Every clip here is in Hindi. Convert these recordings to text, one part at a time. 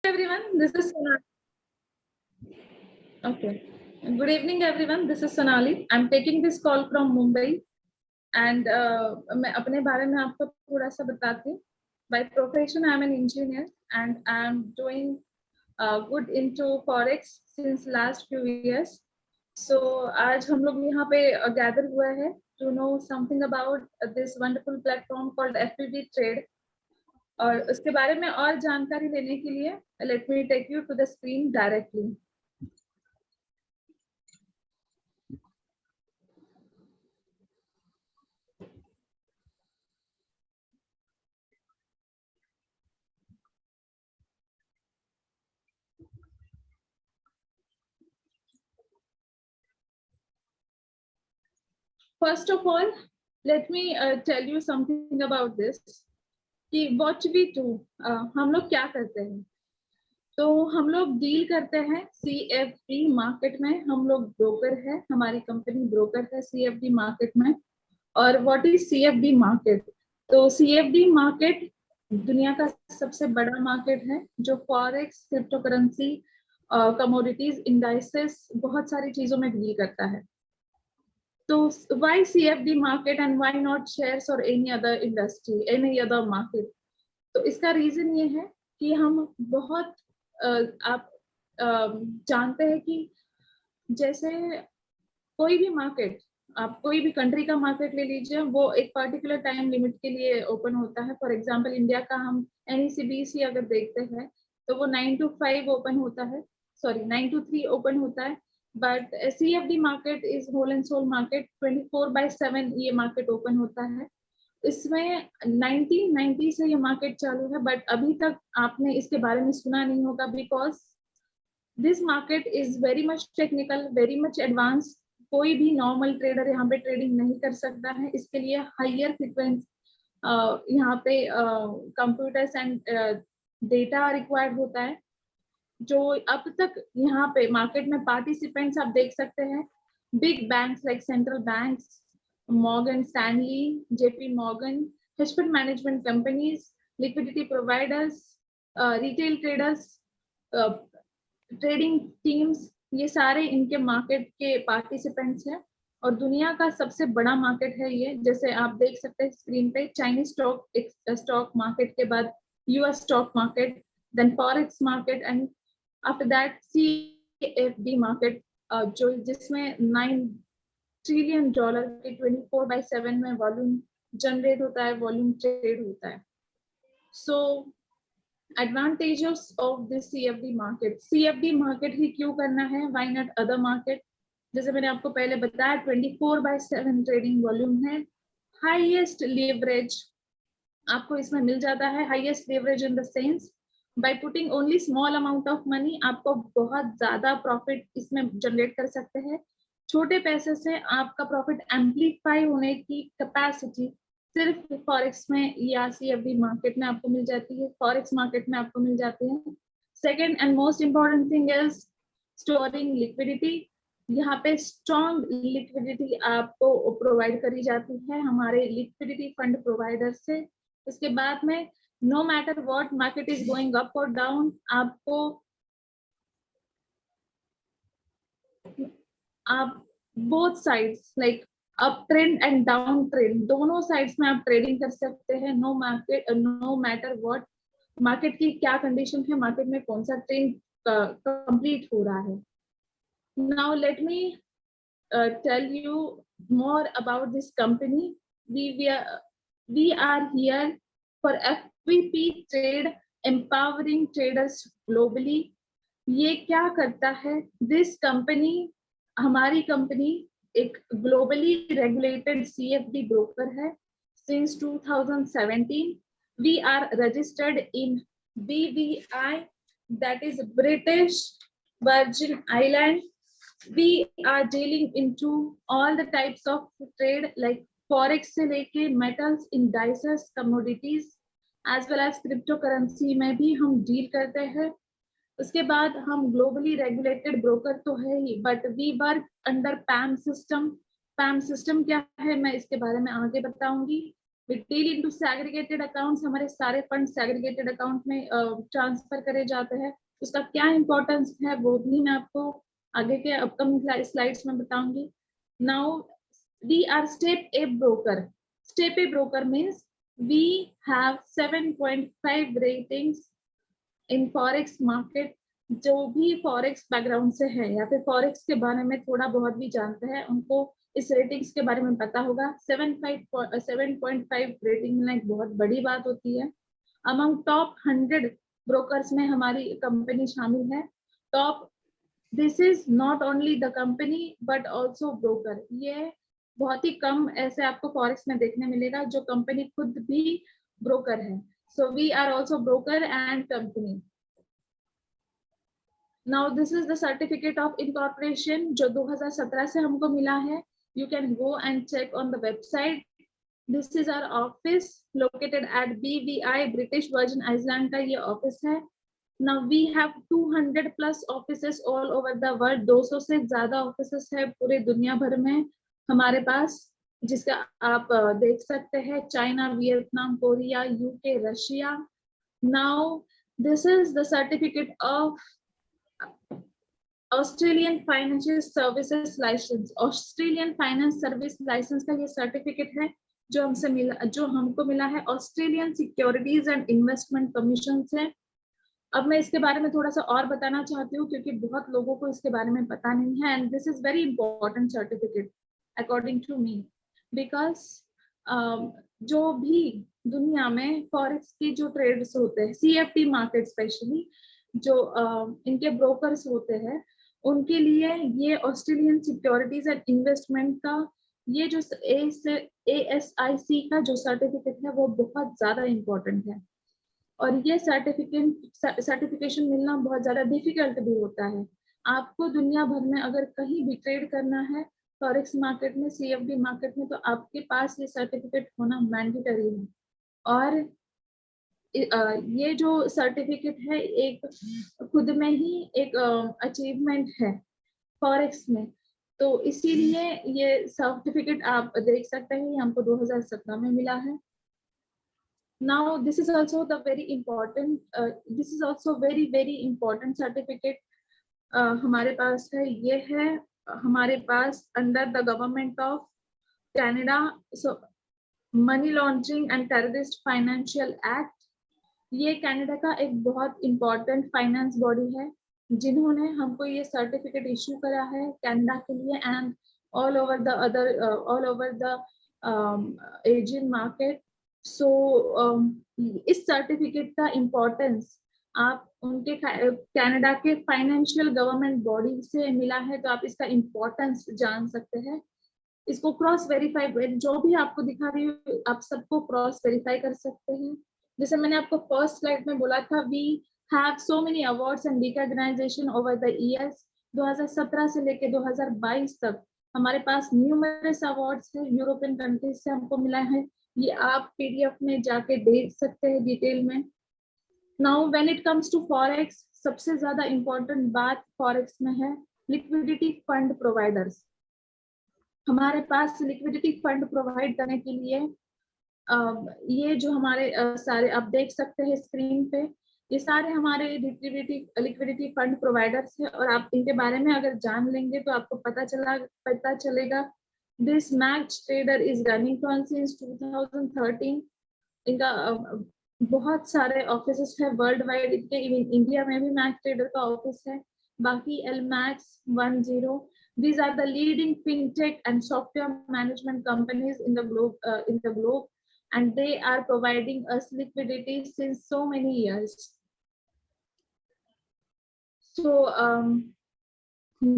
everyone. This is Sonali. Okay. Good evening, everyone. This is Sonali. I'm taking this call from Mumbai, and मैं अपने बारे में आपको थोड़ा सा बताती हूँ. By profession, I'm an engineer, and I'm doing good into forex since last few years. So आज हम लोग यहाँ पे gather हुआ है to know something about this wonderful platform called FPV Trade. और उसके बारे में और जानकारी लेने के लिए let me take you to the screen directly. First of all, let me tell you something about this. कि what we do, हम लोग क्या करते हैं. तो हम लोग डील करते हैं CFD मार्केट में. हम लोग ब्रोकर है, हमारी कंपनी ब्रोकर है CFD मार्केट में. और व्हाट इज CFD मार्केट? तो CFD मार्केट दुनिया का सबसे बड़ा मार्केट है जो forex, crypto currency, commodities, indices, बहुत सारी चीजों में डील करता है. तो why CFD market and why not shares or any other industry, any other market? तो इसका रीजन ये है कि हम बहुत आप जानते हैं कि जैसे कोई भी मार्केट, आप कोई भी कंट्री का मार्केट ले लीजिए, वो एक पर्टिकुलर टाइम लिमिट के लिए ओपन होता है. फॉर एग्जांपल इंडिया का हम NECBC अगर देखते हैं तो वो 9 to 5 ओपन होता है, सॉरी 9 to 3 ओपन होता है. But CFD market is whole and sole market, 24/7 ये मार्केट ओपन होता है. इसमें 1990 से ये मार्केट चालू है, बट अभी तक आपने इसके बारे में सुना नहीं होगा because this market is very much technical, very much advance. कोई भी नॉर्मल ट्रेडर यहाँ पे ट्रेडिंग नहीं कर सकता है. इसके लिए हायर फ्रीक्वेंस यहाँ पे कंप्यूटर्स एंड डेटा रिक्वायर्ड होता है. जो अब तक यहाँ पे मार्केट में पार्टिसिपेंट्स आप देख सकते हैं, big banks like central banks, Morgan Stanley, JP Morgan, hedge fund management companies, liquidity providers, retail traders, trading teams, ये सारे इनके मार्केट के पार्टिसिपेंट्स हैं. और दुनिया का सबसे बड़ा मार्केट है ये. जैसे आप देख सकते हैं स्क्रीन पे, चाइनीज स्टॉक मार्केट के बाद US stock market, then forex market, and after that CFD market, जो जिसमें $9 ट्रिलियन के 24/7 में वॉल्यूम जनरेट होता है, वॉल्यूम ट्रेड होता है. सो advantages of this CFD market. CFD market ही क्यों करना है, why not other market? जैसे मैंने आपको पहले बताया 24/7 ट्रेडिंग वॉल्यूम है. हाईएस्ट लेवरेज आपको इसमें मिल जाता है. Highest leverage in the sense by putting only small amount of money आपको बहुत ज्यादा प्रॉफिट इसमें जनरेट कर सकते हैं. छोटे पैसे से आपका प्रॉफिट एम्पलीफाई होने की कैपेसिटी सिर्फ फॉरेक्स में या CFD मार्केट में आपको मिल जाती है, फॉरेक्स मार्केट में आपको मिल जाती है. Second and most important thing is storing liquidity. यहाँ पे स्ट्रॉन्ग लिक्विडिटी आपको प्रोवाइड करी जाती है हमारे लिक्विडिटी फंड प्रोवाइडर से. उसके बाद में no matter what market is going up or down, आपको आप both sides like up trend and down trend दोनों sides में आप ट्रेडिंग कर सकते हैं. no matter what मार्केट की क्या कंडीशन है, मार्केट में कौन सा ट्रेंड कंप्लीट हो रहा है. now let me tell you more about this company. We are here for FPV Trade, empowering traders globally. ये क्या करता है दिस कंपनी? हमारी कंपनी एक ग्लोबली रेगुलेटेड CFD ब्रोकर है. Since 2017 we are registered in BVI, that is British Virgin Island. We are dealing into all the types of trade like forex से लेके metals, indices, commodities as well as crypto currency में भी हम डील करते हैं. उसके बाद हम ग्लोबली रेगुलेटेड ब्रोकर तो है ही, but we work under PAM system. PAM system क्या है मैं इसके बारे में आगे बताऊंगी. We deal into segregated accounts, हमारे सारे फंड सैग्रीगेटेड अकाउंट में ट्रांसफर करे जाते हैं। उसका क्या इंपॉर्टेंस है वो भी मैं आपको आगे के अपकमिंग स्लाइड्स में बताऊंगी। Now we are step a broker. Step a broker means we have 7.5 ratings in forex market. जो भी फॉरेक्स बैकग्राउंड से है या फिर फॉरेक्स के बारे में थोड़ा बहुत भी जानते हैं उनको इस रेटिंग्स के बारे में पता होगा। 7.5 रेटिंग मिलना एक बहुत बड़ी बात होती है। अमंग टॉप 100 ब्रोकर्स में हमारी कंपनी शामिल है। Top, this is not only the company but also broker. ये बहुत ही कम ऐसे आपको फॉरेक्स में देखने मिलेगा जो कंपनी खुद भी ब्रोकर है। So we are also broker and company. Now this is the certificate of incorporation जो 2017 से हमको मिला है। You can go and check on the website. This is our office located at BVI, British Virgin Island का ये ऑफिस है। Now we have 200 plus offices all over the world. 200 से ज्यादा ऑफिसेस है पूरे दुनिया भर में हमारे पास, जिसका आप देख सकते हैं China, Vietnam, Korea, UK, Russia. Now this is the certificate of Australian financial services licence. Australian finance service licence का ये सर्टिफिकेट है जो हमको मिला है Australian securities and investment commission से। अब मैं इसके बारे में थोड़ा सा और बताना चाहती हूँ क्योंकि बहुत लोगों को इसके बारे में पता नहीं है and this is very important certificate according to me, because जो भी दुनिया में फॉरेक्स की जो ट्रेड्स होते हैं, CFD मार्केट स्पेशली जो इनके ब्रोकर्स होते हैं उनके लिए ये ऑस्ट्रेलियन सिक्योरिटीज एंड इन्वेस्टमेंट का ये जो ASIC का जो सर्टिफिकेट है वो बहुत ज्यादा इम्पोर्टेंट है। और ये सर्टिफिकेशन मिलना बहुत ज्यादा डिफिकल्ट भी होता है। आपको दुनिया भर में अगर कहीं भी ट्रेड करना है फॉरेक्स मार्केट में, CFD मार्केट में, तो आपके पास ये सर्टिफिकेट होना मैंडेटरी है। और ये जो सर्टिफिकेट है एक खुद में ही एक अचीवमेंट है फॉरेक्स में, तो इसीलिए ये सर्टिफिकेट आप देख सकते हैं हमको 2017 में मिला है। Now this is also the very important, this is also very very important certificate हमारे पास है। ये है हमारे पास under the government of Canada, so money laundering and terrorist financial act. ये कनाडा का एक बहुत इंपॉर्टेंट फाइनेंस बॉडी है जिन्होंने हमको ये सर्टिफिकेट इश्यू करा है कनाडा के लिए and all over the Asian market. So इस सर्टिफिकेट का इम्पोर्टेंस आप उनके कनाडा के फाइनेंशियल गवर्नमेंट बॉडी से मिला है तो आप इसका इम्पोर्टेंस जान सकते हैं। इसको क्रॉस वेरीफाई, जो भी आपको दिखा रही हूँ आप सबको क्रॉस वेरीफाई कर सकते हैं। जैसे मैंने आपको फर्स्ट स्लाइड में बोला था, we have so many awards and recognisation over the years. 2017 से लेके 2022 तक हमारे पास न्यूमरस अवार्ड्स है यूरोपियन कंट्रीज से हमको मिला है। ये आप PDF में जाके देख सकते हैं डिटेल में। Now when it comes to forex, सबसे ज्यादा इंपॉर्टेंट बात फॉरेक्स में है लिक्विडिटी फंड प्रोवाइडर्स। हमारे पास लिक्विडिटी फंड प्रोवाइड करने के लिए ये जो हमारे सारे आप देख सकते हैं स्क्रीन पे, ये सारे हमारे लिक्विडिटी फंड प्रोवाइडर्स है और आप इनके बारे में अगर जान लेंगे तो आपको पता चलेगा। This max trader is running from since 2013। इनका बहुत सारे ऑफिस है वर्ल्ड वाइड, इनके इंडिया में भी मैक्स ट्रेडर का ऑफिस है, बाकी LMAX 10। These are the leading fintech and software management companies in the globe, and they are providing us liquidity since so many years. So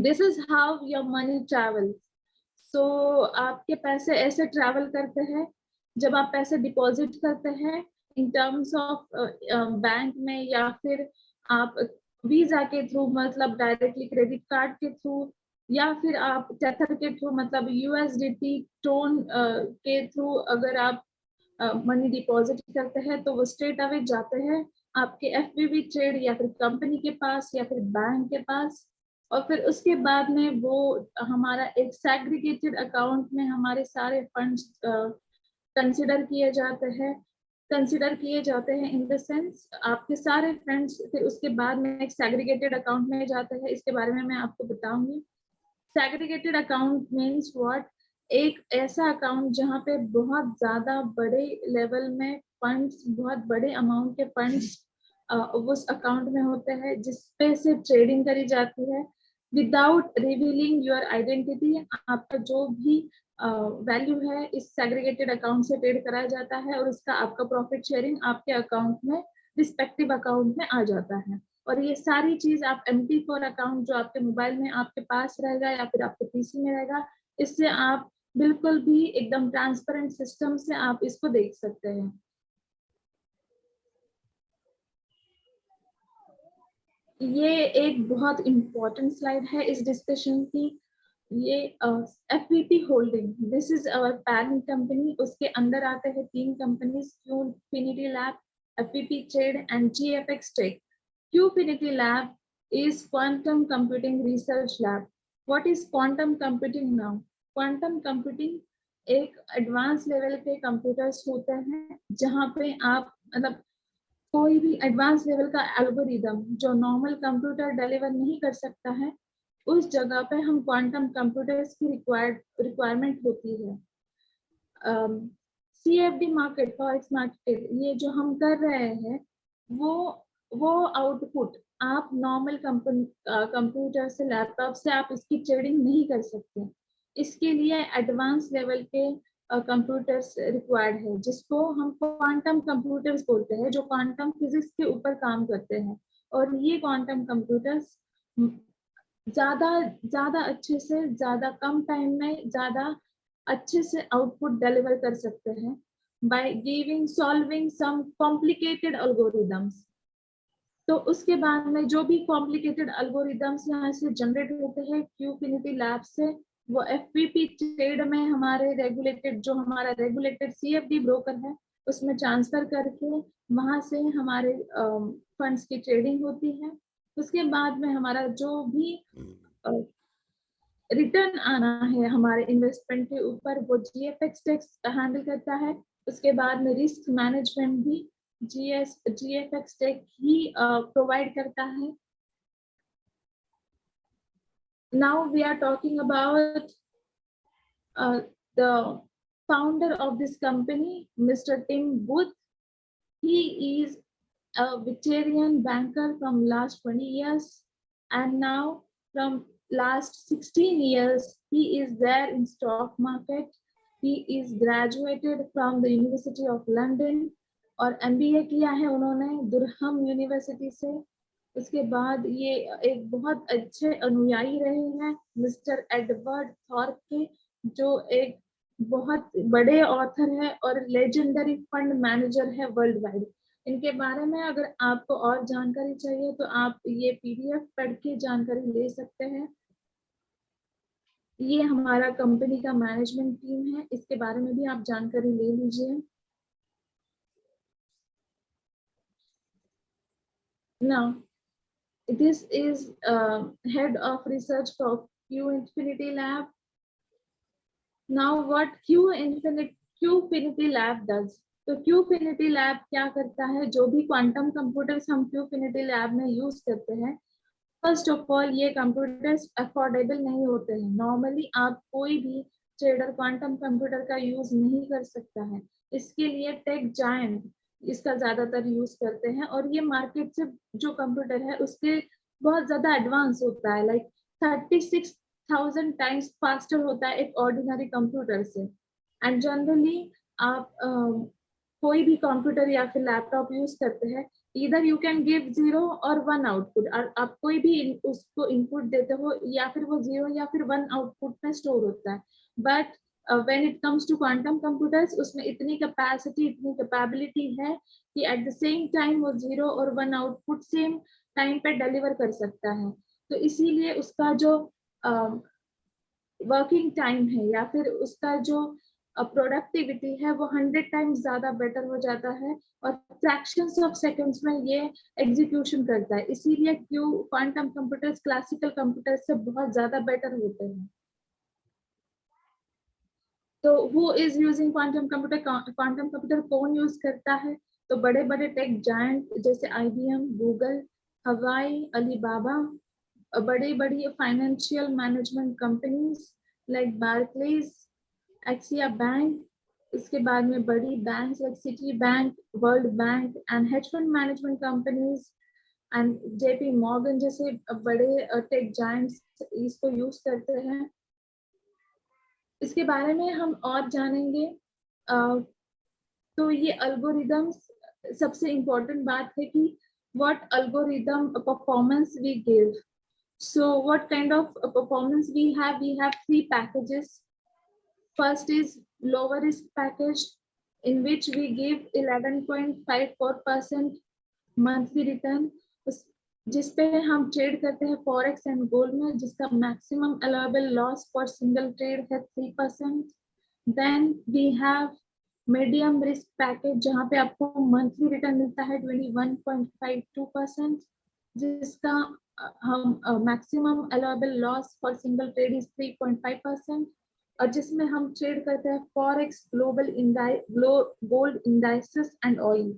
this is how your money travels. So आपके पैसे ऐसे ट्रैवल करते हैं जब आप पैसे डिपॉजिट करते हैं इन टर्म्स ऑफ बैंक में, या फिर आप वीजा के थ्रू, मतलब डायरेक्टली क्रेडिट कार्ड के थ्रू, या फिर आप टेथर के थ्रू, मतलब USDT टोन के थ्रू अगर आप मनी डिपॉजिट करते हैं तो वो स्ट्रेट अवे जाते हैं आपके FPV ट्रेड या फिर कंपनी के पास या फिर बैंक के पास, और फिर उसके बाद में वो हमारा एक सेग्रीगेटेड अकाउंट में हमारे सारे फंड्स कंसिडर किए जाते हैं इन द सेंस आपके सारे फ्रेंड्स फिर उसके बाद में एक सेग्रीगेटेड अकाउंट में जाते हैं। इसके बारे में मैं आपको बताऊंगी। सेग्रीगेटेड अकाउंट मीन्स व्हाट, एक ऐसा अकाउंट जहाँ पे बहुत ज्यादा बड़े लेवल में फंड्स, बहुत बड़े अमाउंट के फंड्स उस अकाउंट में होते हैं, जिसपे से ट्रेडिंग करी जाती है विदाउट रिवीलिंग योर आइडेंटिटी। आपका जो भी वैल्यू है इस सेग्रीगेटेड अकाउंट से ट्रेड कराया जाता है और उसका आपका प्रॉफिट शेयरिंग आपके अकाउंट में, रिस्पेक्टिव अकाउंट में आ जाता है। और ये सारी चीज आप MT4 अकाउंट जो आपके मोबाइल में आपके पास रहेगा या फिर आपके PC में रहेगा, इससे आप बिल्कुल भी एकदम ट्रांसपेरेंट सिस्टम से आप इसको देख सकते हैं। ये एक बहुत इम्पोर्टेंट स्लाइड है इस डिस्कशन की। ये FPP holding, this is our parent company. उसके अंदर आते हैं 3 companies, Qfinity lab, FPP trade and GFX tech. Qfinity lab is quantum computing research lab. What is quantum computing now? Quantum computing एक एडवांस लेवल के कंप्यूटर्स होते हैं जहाँ पे आप मतलब कोई भी एडवांस लेवल का एल्गोरिदम जो नॉर्मल कंप्यूटर डिलीवर नहीं कर सकता है, उस जगह पे हम क्वांटम कंप्यूटर्स की रिक्वायरमेंट होती है। CFD मार्केट, फॉरेक्स मार्केट, ये जो हम कर रहे हैं वो आउटपुट आप नॉर्मल कंप्यूटर से, लैपटॉप से आप इसकी ट्रेडिंग नहीं कर सकते। इसके लिए एडवांस लेवल के कंप्यूटर्स रिक्वायर्ड है, जिसको हम क्वांटम कंप्यूटर्स बोलते हैं, जो क्वांटम फिजिक्स के ऊपर काम करते हैं। और ये क्वांटम कंप्यूटर्स ज्यादा ज्यादा अच्छे से, ज्यादा कम टाइम में ज्यादा अच्छे से आउटपुट डिलीवर कर सकते हैं by solving some complicated algorithms. तो उसके बाद में जो भी कॉम्प्लिकेटेड एल्गोरिदम्स यहाँ से जनरेट होते हैं Qfinity लैब से, वो FPP ट्रेड में हमारे हमारा रेगुलेटेड CFD ब्रोकर है उसमें ट्रांसफर करके वहां से हमारे फंड्स की ट्रेडिंग होती है। उसके बाद में हमारा जो भी रिटर्न आना है हमारे इन्वेस्टमेंट के ऊपर, वो GFX टैक्स हैंडल करता है। उसके बाद में रिस्क मैनेजमेंट भी GFX टैक्स ही प्रोवाइड करता है। Now we are talking about the founder of this company, Mr. Tim Booth. He is a Victorian banker from last 20 years, and now from last 16 years he is there in stock market. He is graduated from the University of London और MBA किया है उन्होंने दुरहम यूनिवर्सिटी से। उसके बाद ये एक बहुत अच्छे अनुयायी रहे हैं मिस्टर एडवर्ड थॉर्प के, जो एक बहुत बड़े ऑथर है और लेजेंडरी फंड मैनेजर है वर्ल्ड वाइड। इनके बारे में अगर आपको और जानकारी चाहिए तो आप ये PDF पढ़ के जानकारी ले सकते हैं। ये हमारा कंपनी का मैनेजमेंट टीम है, इसके बारे में भी आप जानकारी ले लीजिए। Now, this is head of research for Qfinity lab. Now what Qfinity lab does? तो Qfinity lab क्या करता है? जो भी क्वांटम कंप्यूटर्स हम Qfinity lab में यूज करते हैं, फर्स्ट ऑफ ऑल ये कंप्यूटर्स अफोर्डेबल नहीं होते हैं। नॉर्मली आप कोई भी ट्रेडर क्वांटम कंप्यूटर का यूज नहीं कर सकता है। इसके लिए टेक जायंट इसका ज्यादातर यूज करते हैं और ये मार्केट से जो कंप्यूटर है उसके बहुत ज्यादा एडवांस होता है, लाइक 36,000 टाइम्स फास्टर होता है एक ऑर्डिनरी कंप्यूटर से। एंड जनरली आप कोई भी कंप्यूटर या फिर लैपटॉप यूज करते हैं, इधर यू कैन गिव 0 और 1 आउटपुट, और आप कोई भी उसको इनपुट देते हो या फिर वो 0 या फिर 1 आउटपुट में स्टोर होता है। But when it comes to quantum computers, उसमें इतनी कैपेसिटी, इतनी कैपेबिलिटी है कि एट द सेम टाइम वो 0 और 1 आउटपुट सेम टाइम पे डिलीवर कर सकता है। तो इसीलिए उसका जो वर्किंग टाइम है या फिर उसका जो प्रोडक्टिविटी है वो 100 टाइम्स ज्यादा बेटर हो जाता है और फ्रैक्शंस ऑफ सेकंड्स में ये एग्जीक्यूशन करता है। इसीलिए क्वांटम कंप्यूटर्स क्लासिकल कंप्यूटर्स से बहुत ज्यादा बेटर होते हैं। तो who is using quantum computer, quantum computer कौन यूज करता है? तो बड़े बड़े टेक जायंट जैसे IBM, गूगल, हवाई, अलीबाबा, बड़ी बड़ी financial management companies like Barclays, Axis bank, इसके बाद में बड़ी banks like Citi bank, world bank and hedge fund management companies and JP Morgan जैसे बड़े टेक जायंट्स इसको यूज करते हैं। इसके बारे में हम और जानेंगे। तो ये अल्गोरिदम्स, सबसे इम्पोर्टेंट बात है कि what algorithm performance we give. So what kind of performance we have? We have 3 packages. First is lower risk package, in which we give 11.54% monthly return, जिसपे हम ट्रेड करते हैं फॉरेक्स एंड गोल्ड में, जिसका maximum allowable loss for single trade है 3%। Then we have medium risk package, जहाँ पे आपको मंथली रिटर्न मिलता है 21.52%, जिसका हम maximum allowable loss for single trade is 3.5%, और जिसमें हम ट्रेड करते हैं forex, global gold indices and oil.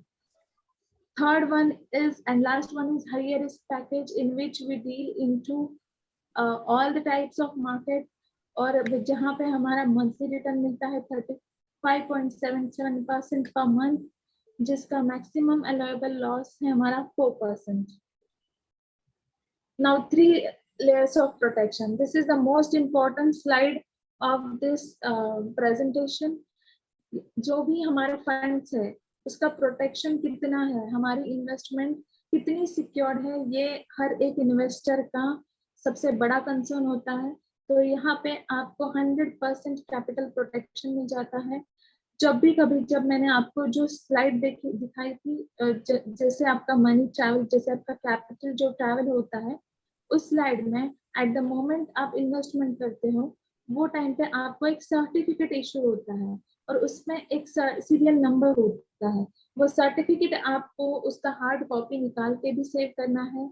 Third one is, and last one is higher risk package, in which we deal into all the types of market, और जहाँ पे हमारा मंथली रिटर्न मिलता है 35.77% पर मंथ, जिसका मैक्सिमम अलाउेबल लॉस है हमारा 4%। Now 3 layers of protection. This is the most important slide of this presentation. जो भी हमारे फंड्स है उसका प्रोटेक्शन कितना है, हमारी इन्वेस्टमेंट कितनी सिक्योर्ड है, ये हर एक इन्वेस्टर का सबसे बड़ा कंसर्न होता है। तो यहाँ पे आपको 100% कैपिटल प्रोटेक्शन मिल जाता है। जब मैंने आपको जो स्लाइड दिखाई थी, जैसे आपका मनी ट्रैवल, जैसे आपका कैपिटल जो ट्रैवल होता है, उस स्लाइड में एट द मोमेंट आप इन्वेस्टमेंट करते हो, वो टाइम पे आपको एक सर्टिफिकेट इशू होता है, और उसमें एक सीरियल नंबर होता है। वो सर्टिफिकेट आपको उसका हार्ड कॉपी निकाल के भी सेव करना है,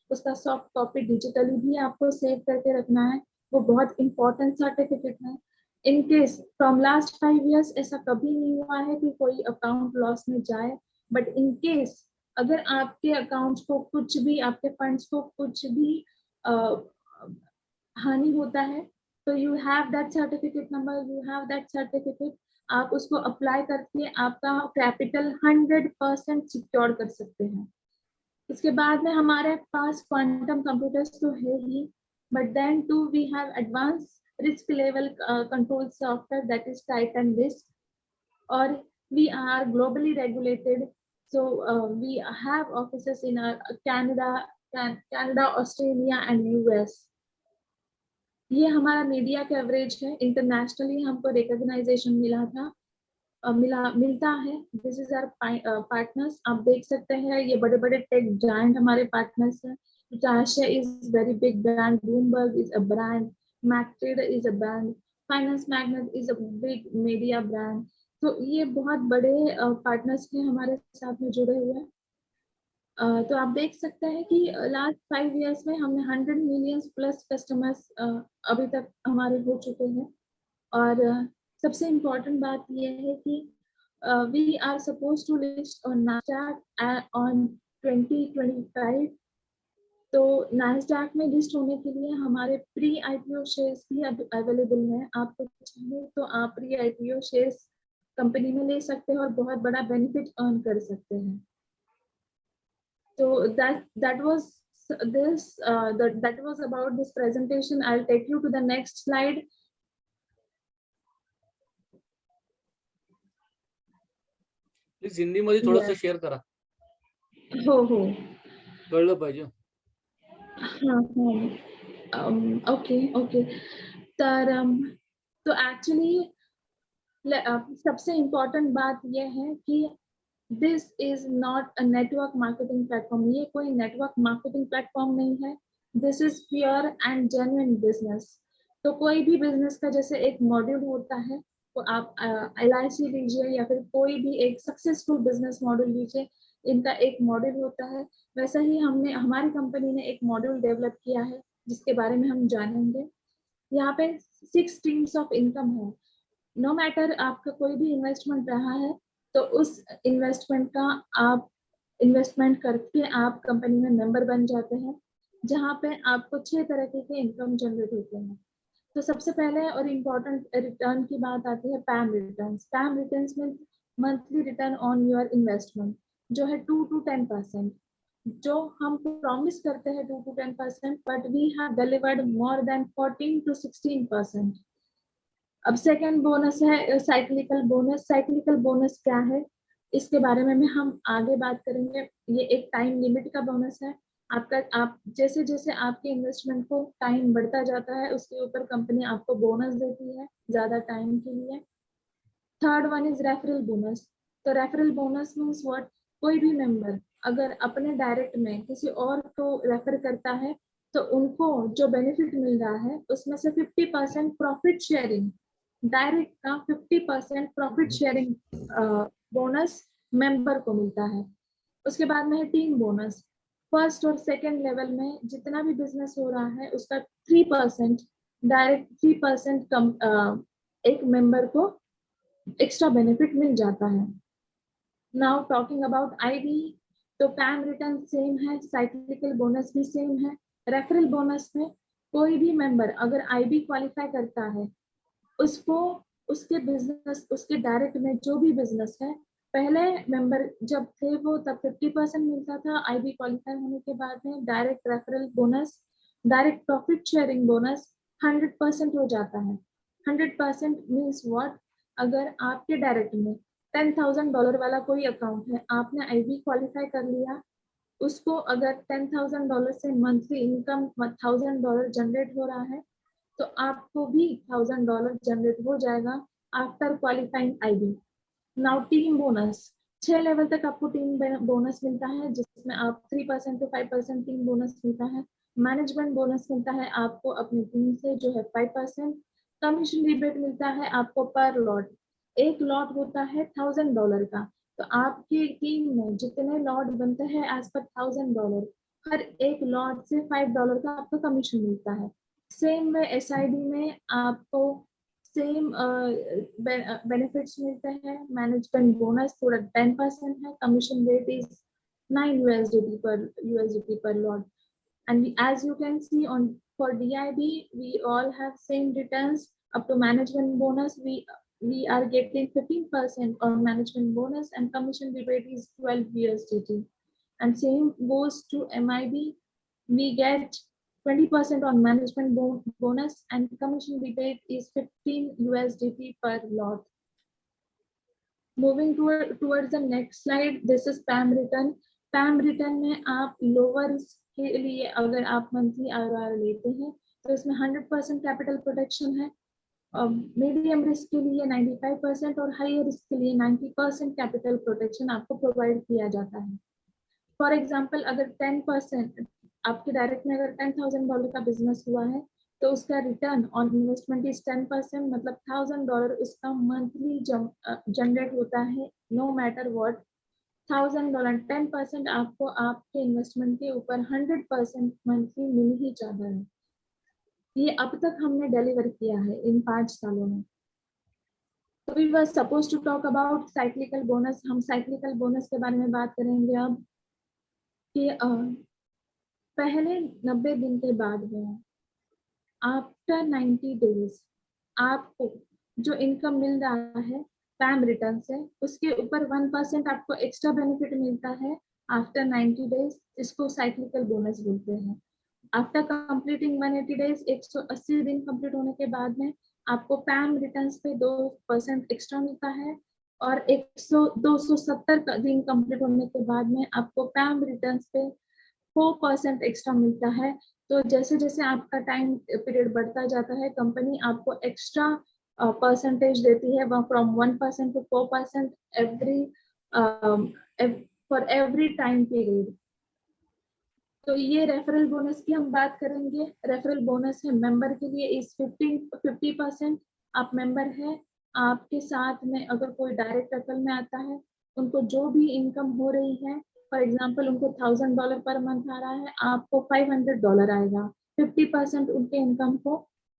उसका सॉफ्ट कॉपी डिजिटली भी आपको सेव करके रखना है। वो बहुत इंपॉर्टेंट सर्टिफिकेट है। In case from last 5 years ऐसा कभी नहीं हुआ है कि कोई अकाउंट लॉस में जाए, बट इन केस अगर आपके अकाउंट्स को कुछ भी, आपके फंड्स को कुछ भी हानि होता है, तो you have that certificate number, you have that certificate, आप उसको अप्लाई करके आपका कैपिटल 100% सिक्योर कर सकते हैं। इसके बाद में हमारे पास क्वांटम कंप्यूटर्स तो है ही, but then too we have advance risk level control software, that is Titan risk, और we are globally regulated. So we have offices in Canada, Australia and US. ये हमारा मीडिया कवरेज है। इंटरनेशनली हमको रिकॉग्नाइजेशन मिलता है। This is our partners. आप देख सकते हैं ये बड़े बड़े टेक जायंट हमारे पार्टनर्स हैं। Natasha is very big brand, Bloomberg is a brand, McTrader is a brand, Finance Magnet is a big media brand. तो ये बहुत बड़े पार्टनर्स हैं हमारे साथ में जुड़े हुए हैं। तो आप देख सकते हैं कि लास्ट 5 years में हमने 100 million प्लस कस्टमर्स अभी तक हमारे हो चुके हैं। और सबसे इम्पोर्टेंट बात ये है कि we are supposed to list on NASDAQ on 2025। तो NASDAQ में लिस्ट होने के लिए हमारे प्री IPO शेयर्स भी अवेलेबल हैं। आपको चाहिए तो आप प्री IPO शेयर्स कंपनी में ले सकते हैं और बहुत बड़ा बेनिफिट अर्न कर सकते हैं। So that was about this presentation. I'll take you to the next slide. Please Hindi मध्ये थोडंसं शेअर करा. हो कळलं पाहिजे. ओके तो एक्चुअली सबसे इम्पोर्टेंट बात यह है कि this is not a network marketing platform. ये कोई नेटवर्क मार्केटिंग प्लेटफॉर्म नहीं है। This is pure and genuine business. तो कोई भी बिजनेस का जैसे एक मॉड्यूल होता है, तो आप LIC लीजिए या फिर कोई भी एक सक्सेसफुल बिजनेस मॉड्यूल लीजिए, इनका एक मॉड्यूल होता है। वैसा ही हमारी कंपनी ने एक मॉड्यूल डेवलप किया है जिसके बारे में हम जानेंगे। यहाँ पे 6 स्ट्रीम्स ऑफ इनकम है। नो मैटर आपका कोई भी इन्वेस्टमेंट रहा है, तो उस इन्वेस्टमेंट का आप इन्वेस्टमेंट करके आप कंपनी में मेंबर बन जाते हैं, जहाँ पे आपको 6 तरह के इनकम जनरेट होते हैं। तो सबसे पहले और इम्पोर्टेंट रिटर्न की बात आती है पैम रिटर्न्स। पैम रिटर्न्स में monthly return on your investment जो है 2 to 10%, जो हम प्रॉमिस करते हैं 2 to 10%, but we have delivered more than 14 to 16%। अब सेकेंड बोनस है साइक्लिकल बोनस। साइक्लिकल बोनस क्या है, इसके बारे में हम आगे बात करेंगे। ये एक टाइम लिमिट का बोनस है। आप जैसे जैसे आपके इन्वेस्टमेंट को टाइम बढ़ता जाता है, उसके ऊपर कंपनी आपको बोनस देती है ज्यादा टाइम के लिए। Third one is referral bonus. तो रेफरल बोनस मीन्स व्हाट, कोई भी मेंबर अगर अपने डायरेक्ट में किसी और को रेफर करता है, तो उनको जो बेनिफिट मिल रहा है उसमें से 50% प्रॉफिट शेयरिंग, डायरेक्ट का 50% प्रॉफिट शेयरिंग बोनस मेंबर को मिलता है। उसके बाद में है टीम बोनस। फर्स्ट और सेकेंड लेवल में जितना भी बिजनेस हो रहा है उसका 3% डायरेक्ट 3% कम एक मेंबर को एक्स्ट्रा बेनिफिट मिल जाता है। नाउ टॉकिंग अबाउट आईबी, तो पैम रिटर्न सेम है, साइक्लिकल बोनस भी सेम है। रेफरल बोनस में कोई भी मेंबर अगर आईबी क्वालिफाई करता है, उसको उसके बिजनेस, उसके डायरेक्ट में जो भी बिजनेस है, पहले मेंबर जब थे वो तब 50% मिलता था, आईबी क्वालिफाई होने के बाद में direct referral bonus, direct profit sharing bonus 100% हो जाता है। 100% मीन्स व्हाट, अगर आपके डायरेक्ट में $10,000 वाला कोई अकाउंट है, आपने आईबी क्वालिफाई कर लिया, उसको अगर $10,000 से मंथली इनकम $1,000 जनरेट हो रहा है, तो आपको भी $1,000 जनरेट हो जाएगा after qualifying IB. Now team bonus, 6 level तक आपको टीम बोनस मिलता है, जिसमें आप 3% to 5% टीम बोनस मिलता है। मैनेजमेंट बोनस मिलता है आपको अपनी टीम से जो है 5%। कमीशन रिबेट मिलता है आपको पर लॉट, एक लॉट होता है $1,000 का, तो आपकी टीम में जितने लॉट बनते हैं एज पर $1,000, हर एक लॉट से $5 का आपको कमीशन मिलता है। सेम में एसआईडी में आपको सेम बेनिफिट्स मिलते हैं। मैनेजमेंट बोनस थोड़ा 10% है, commission rate is 9 USDT per lot, and as you can see on for DIB we all have same returns up to management bonus. We are getting 15% on management bonus, and commission rebate is 12 USDT, and same goes to MIB. We get 20% on management bonus, and commission rebate is 15 USDT per lot. Moving towards the next slide, this is PAM return. PAM return में आप lower risk के लिए अगर आप monthly IRR लेते हैं, तो इसमें 100% capital protection है। मीडियम रिस्क के लिए 95% और हाई रिस्क के लिए 90% कैपिटल प्रोटेक्शन आपको प्रोवाइड किया जाता है। फॉर एग्जाम्पल, अगर 10% आपके डायरेक्ट में अगर $10,000 का बिजनेस हुआ है, तो उसका रिटर्न ऑन इन्वेस्टमेंट इज 10%, मतलब $1,000 उसका मंथली जनरेट होता है, नो मैटर व्हाट। $1,000 10% आपको आपके इन्वेस्टमेंट के ऊपर 100% मंथली मिल ही जाता है। ये अब तक हमने डिलीवर किया है इन 5 सालों में। तो we were suppose to talk about cyclical bonus. हम साइक्लिकल बोनस के बारे में बात करेंगे अब कि पहले 90 दिन के बाद में, आफ्टर 90 डेज, आपको जो इनकम मिल रहा है पैम रिटर्न से, उसके ऊपर 1% आपको एक्स्ट्रा बेनिफिट मिलता है आफ्टर 90 डेज। इसको साइक्लिकल बोनस बोलते हैं। आफ्टर कंप्लीटिंग 180 डेज, 180 दिन कंप्लीट होने के बाद में आपको पैम रिटर्न्स पे 2% एक्स्ट्रा मिलता है, और 270 दिन कंप्लीट होने के बाद में आपको पैम रिटर्न्स पे 4% एक्स्ट्रा मिलता है। तो जैसे जैसे आपका टाइम पीरियड बढ़ता जाता है, कंपनी आपको एक्स्ट्रा परसेंटेज देती है, from 1% to 4% every for every time period. तो ये रेफरल बोनस की हम बात करेंगे। रेफरल बोनस है मेंबर के लिए इस 50%। आप मेंबर है, आपके साथ में अगर कोई डायरेक्ट रेफरल में आता है, उनको जो भी इनकम हो रही है, फॉर एग्जांपल उनको $1,000 पर मंथ आ रहा है, आपको $500 आएगा। 50%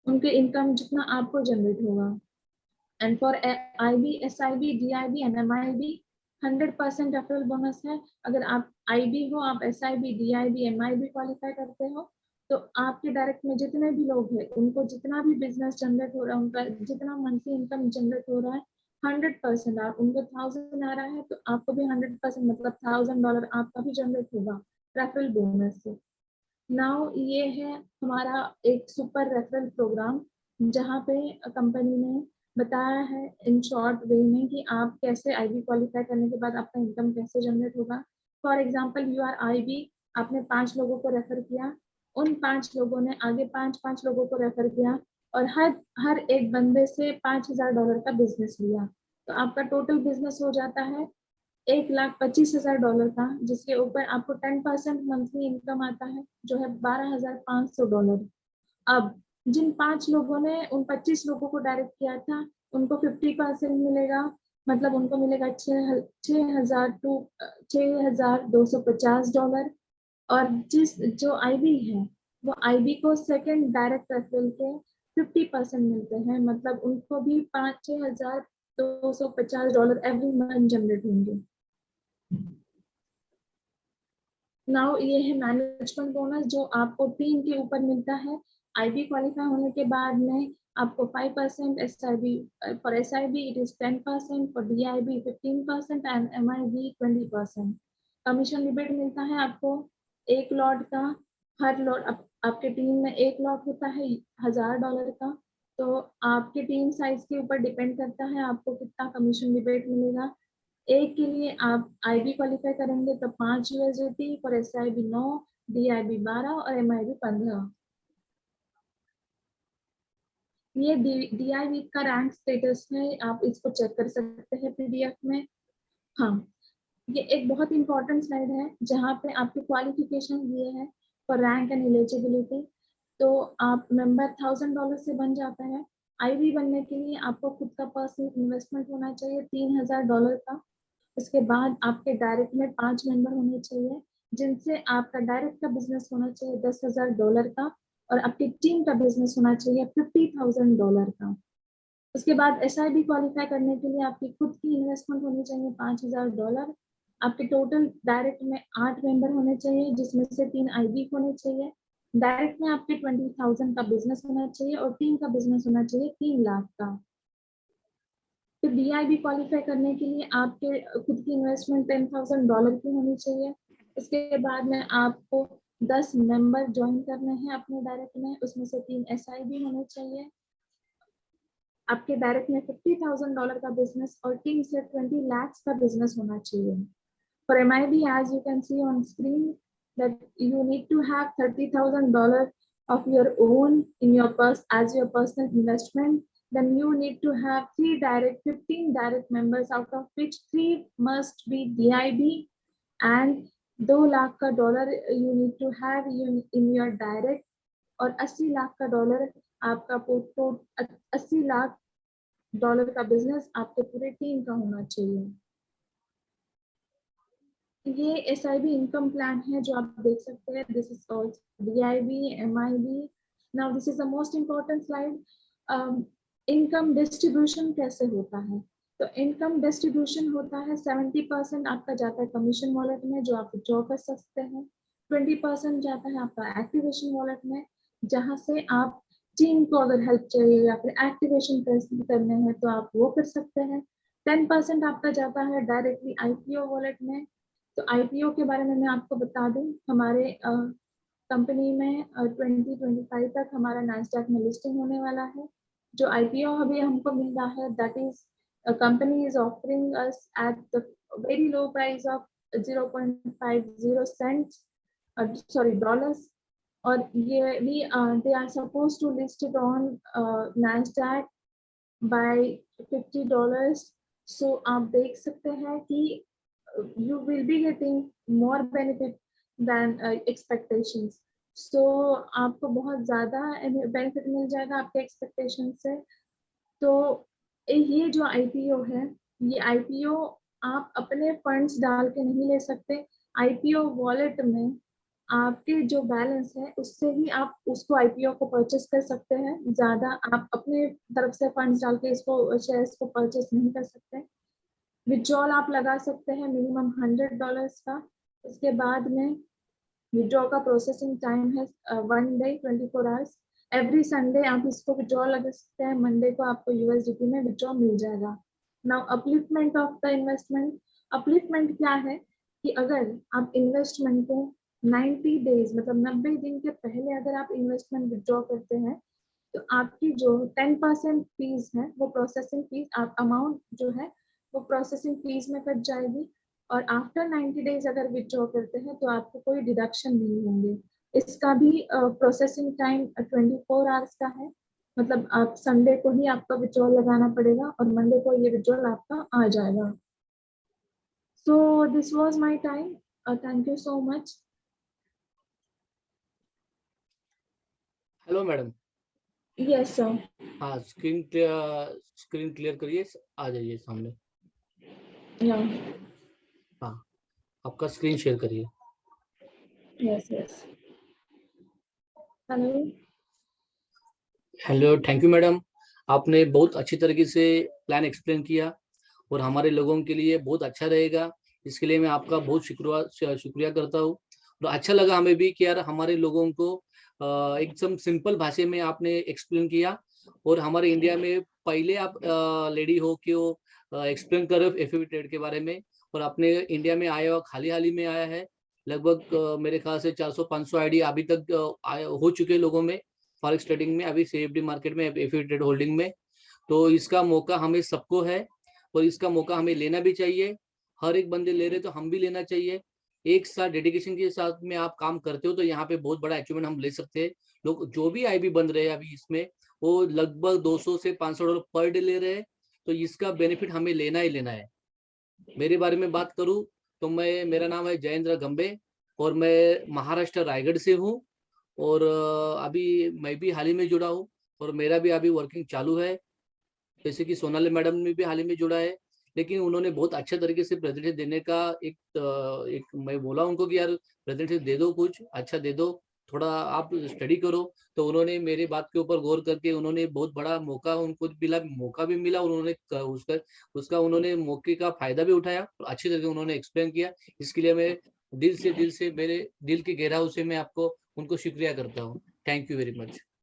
उनके इनकम जितना आपको जनरेट होगा। And for IB, SIB, DIB and MIB 100% referral bonus है। अगर आप IB हो, आप SIB, DIB, MIB क्वालिफाई करते हो, तो आपके डायरेक्ट में जितने भी लोग हैं, उनको जितना भी बिजनेस जनरेट हो रहा है, उनका जितना मंथली इनकम जनरेट हो रहा है, 100%, आप उनको 1000 आ रहा है तो आपको भी 100%, मतलब $1000 आपका भी जनरेट होगा रेफरल बोनस से। नाउ ये है हमारा एक सुपर रेफरल प्रोग्राम, जहाँ पे कंपनी ने बताया है इन शॉर्ट वे में कि आप कैसे IB क्वालिफाई करने के बाद आपका इनकम कैसे जनरेट होगा। For example, you are IB, आपने 5 लोगों को रेफर किया, उन 5 लोगों ने आगे 5 लोगों को रेफर किया, और हर एक बंदे से $5000 का बिजनेस लिया, तो आपका टोटल बिजनेस हो जाता है $1,25,000 का, जिसके ऊपर आपको 10% मंथली इनकम आता है, जो है $12,500। अब जिन 5 लोगों ने उन 25 लोगों को डायरेक्ट किया था, उनको 50% मिलेगा, मतलब उनको मिलेगा $6,250। और जो IB है, वो IB को सेकंड डायरेक्ट रेफरल के 50% मिलते हैं, मतलब उनको भी $6,250 एवरी मंथ जनरेट होंगे। नाउ ये है मैनेजमेंट बोनस, जो आपको टीम के ऊपर मिलता है। IB क्वालिफाई होने के बाद में आपको 5%, SIB, for SIB it is 10%, for DIB 15% and MIB 20%। Commission rebate मिलता है आपको एक लॉट का। हर लॉट आपके टीम में एक लॉट होता है $1000 का, तो आपके टीम साइज के ऊपर डिपेंड करता है आपको कितना कमीशन रिबेट मिलेगा। एक के लिए आप IB क्वालिफाई करेंगे तो 5 USDT, फॉर SIB 9, DIB 12 और MIB 15। ये DIB का रैंक स्टेटस है, आप इसको चेक कर सकते हैं PDF में। हाँ, ये एक बहुत इंपॉर्टेंट स्लाइड है जहाँ पे आपकी क्वालिफिकेशन ये है फॉर रैंक एंड एलिजिबिलिटी। तो आप मेंबर $1000 से बन जाता है। IB बनने के लिए आपको खुद का पर्सनल इन्वेस्टमेंट होना चाहिए $3000 का। उसके बाद आपके डायरेक्ट में 5 मेंबर होने चाहिए, जिनसे आपका डायरेक्ट का बिजनेस होना चाहिए $10,000 का, और आपकी टीम का बिजनेस होना चाहिए $50,000 का। उसके बाद SIB क्वालिफाई करने के लिए आपकी खुद की इन्वेस्टमेंट होनी चाहिए $5000। आपके टोटल डायरेक्ट में 8 मेंबर होने चाहिए, जिसमें से 3 IB होने चाहिए। डायरेक्ट में आपके 20,000 का बिजनेस होना चाहिए, और टीम का बिजनेस होना चाहिए 3 लाख का। फिर DIB क्वालिफाई करने के लिए आपके खुद की इन्वेस्टमेंट $10,000 की होनी चाहिए। इसके बाद में आपको 10 मेंबर ज्वाइन करने हैं अपने डायरेक्ट में, उसमें से 3 SIB होने चाहिए। आपके डायरेक्ट में $50,000 का बिजनेस और टीम से 20 लाख का बिजनेस होना चाहिए। For MIB, as you can see on screen, that you need to have $30,000 of your own in your as your personal investment. Then you need to have 15 direct members, out of which 3 must be DIB, and $2 lakh का you need to have in your direct, और $80 लाख का आपका 80 लाख डॉलर का बिजनेस आपके पूरे टीम का होना चाहिए। ये SIB इनकम प्लान है जो आप देख सकते हैं। This is called DIB, MIB। Now this is the most important slide. Income distribution कैसे होता है? तो इनकम डिस्ट्रीब्यूशन होता है 70% आपका जाता है कमीशन वॉलेट में, जो आप विड्रॉ कर सकते हैं। 20% जाता है आपका एक्टिवेशन वॉलेट में, जहाँ से आप टीम को अगर हेल्प चाहिए या फिर एक्टिवेशन करने हैं तो आप वो कर सकते हैं। 10% आपका जाता है डायरेक्टली IPO वॉलेट में। तो IPO के बारे में मैं आपको बता दूं, हमारे कंपनी में 2025 तक हमारा नास्डैक में लिस्टिंग होने वाला है। जो IPO अभी हमको मिल रहा है, that is company is offering us at the very low price of 0.50 cents, sorry dollars. और ये भी they are suppose to list it on Nasdaq by $50। So आप देख सकते हैं कि you will be getting more benefit than expectations. So आपको बहुत ज़्यादा benefit मिल जाएगा आपके expectation से। तो ये जो IPO है, ये IPO आप अपने फंड्स डाल के नहीं ले सकते। IPO वॉलेट में आपके जो बैलेंस है उससे ही आप उसको आईपीओ को परचेस कर सकते हैं। ज्यादा आप अपने तरफ से फंड्स डाल के इसको शेयर्स को परचेस नहीं कर सकते। विड्रॉल आप लगा सकते हैं मिनिमम $100 का। इसके बाद में विड्रॉ का प्रोसेसिंग टाइम है 1 डे 24 आवर्स। एवरी संडे आप इसको विड्रॉ लगा सकते हैं। मंडे को आपको यूएसडीटी में विड्रॉ मिल जाएगा। Now upliftment of the investment. Upliftment क्या है कि अगर आप इन्वेस्टमेंट को 90 डेज मतलब 90 दिन के पहले अगर आप इन्वेस्टमेंट विड्रॉ करते हैं तो आपकी जो 10% फीस है वो प्रोसेसिंग फीस आप अमाउंट जो है वो प्रोसेसिंग फीस में कट जाएगी। और आफ्टर 90 डेज अगर विड्रॉ करते हैं तो आपको कोई डिडक्शन नहीं होंगे। इसका भी प्रोसेसिंग टाइम 24 आवर्स का है। मतलब आप संडे को ही आपका विड्रॉल लगाना पड़ेगा और मंडे को ये विड्रॉल आपका आ जाएगा। So this was my time. Thank you so much. Hello madam. Yes sir. हाँ, स्क्रीन क्लियर करिए, आ जाइए सामने। या हाँ, आपका स्क्रीन शेयर करिए। Yes yes. Hello. Hello, thank you madam. आपने बहुत अच्छी तरीके से प्लान एक्सप्लेन किया और हमारे लोगों के लिए बहुत अच्छा रहेगा। इसके लिए मैं आपका बहुत शुक्रिया करता हूँ। तो अच्छा लगा हमें भी कि यार हमारे लोगों को एकदम सिंपल भाषा में आपने एक्सप्लेन किया। और हमारे इंडिया में पहले आप लेडी हो कि वो एक्सप्लेन कर रहे हो एफएवी ट्रेड के बारे में, और अपने इंडिया में आया हुआ हाल ही में आया है। लगभग मेरे ख्याल से 400-500 आईडी अभी तक हो चुके हैं लोगों में फॉरेक्स ट्रेडिंग में, अभी सीएफडी मार्केट में, एफएवी ट्रेड होल्डिंग में। तो इसका मौका हमें सबको है और इसका मौका हमें लेना भी चाहिए। हर एक बंदे ले रहे तो हम भी लेना चाहिए। एक साथ डेडिकेशन के साथ में आप काम करते हो तो यहाँ पे बहुत बड़ा अचीवमेंट हम ले सकते हैं। लोग जो भी आईबी बन रहे हैं अभी इसमें, वो लगभग 200 से $500 पर डे ले रहे हैं। तो इसका बेनिफिट हमें लेना ही लेना है। मेरे बारे में बात करूं तो मेरा नाम है जयेंद्र गंबे और मैं महाराष्ट्र रायगढ़ से हूँ। और अभी मैं भी हाल ही में जुड़ा हूँ और मेरा भी अभी वर्किंग चालू है। जैसे कि सोनाली मैडम ने भी हाल ही में जुड़ा है, लेकिन उन्होंने बहुत अच्छे तरीके से प्रेजेंटेशन देने का एक मैं बोला उनको कि यार प्रेजेंटेशन दे दो, कुछ अच्छा दे दो, थोड़ा आप स्टडी करो। तो उन्होंने मेरी बात के ऊपर गौर करके उन्होंने बहुत बड़ा मौका उनको मौका भी मिला और उन्होंने उसका उन्होंने मौके का फायदा भी उठाया और अच्छी तरीके उन्होंने एक्सप्लेन किया। इसके लिए मैं दिल से मेरे दिल की गहराई से मैं आपको उनको शुक्रिया करता हूँ। Thank you very much.